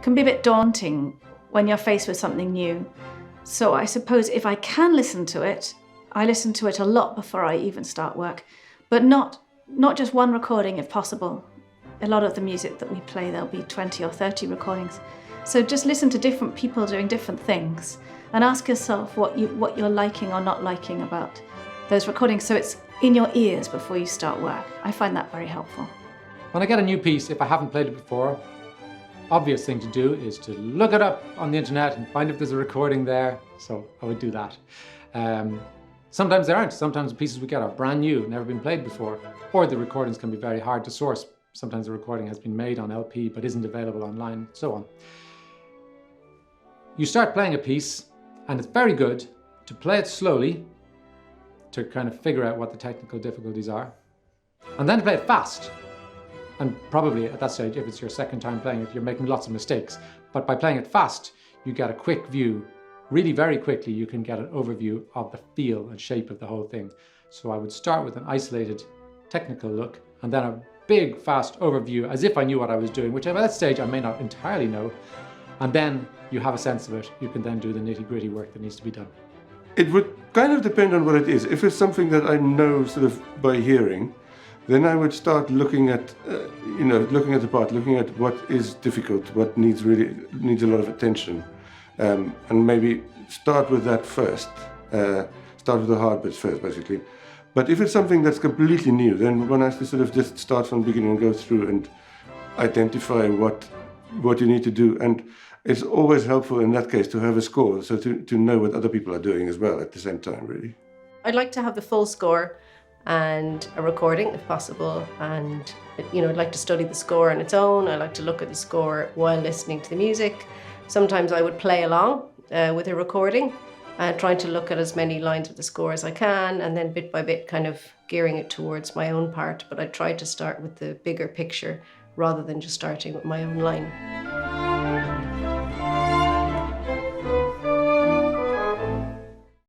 can be a bit daunting when you're faced with something new. So I suppose if I can listen to it, I listen to it a lot before I even start work, but not just one recording if possible. A lot of the music that we play, there'll be 20 or 30 recordings. So just listen to different people doing different things and ask yourself what you're liking or not liking about those recordings, so it's in your ears before you start work. I find that very helpful. When I get a new piece, if I haven't played it before, obvious thing to do is to look it up on the internet and find if there's a recording there. So I would do that. Sometimes there aren't. Sometimes the pieces we get are brand new, never been played before, or the recordings can be very hard to source. Sometimes the recording has been made on LP but isn't available online, and so on. You start playing a piece, and it's very good to play it slowly to kind of figure out what the technical difficulties are, and then to play it fast. And probably at that stage, if it's your second time playing it, you're making lots of mistakes. But by playing it fast, you get a quick view. Really very quickly, you can get an overview of the feel and shape of the whole thing. So I would start with an isolated technical look, and then a big, fast overview, as if I knew what I was doing, which at that stage I may not entirely know. And then you have a sense of it. You can then do the nitty-gritty work that needs to be done. It would kind of depend on what it is. If it's something that I know sort of by hearing, then I would start looking at, looking at the part, looking at what is difficult, what needs a lot of attention, and maybe start with that first. Start with the hard bits first, basically. But if it's something that's completely new, then one has to sort of just start from the beginning and go through and identify what you need to do. And it's always helpful in that case to have a score, so to know what other people are doing as well at the same time, really. I'd like to have the full score and a recording if possible, and I'd like to study the score on its own. I like to look at the score while listening to the music. Sometimes I would play along with a recording, trying to look at as many lines of the score as I can, and then bit by bit kind of gearing it towards my own part. But I try to start with the bigger picture rather than just starting with my own line.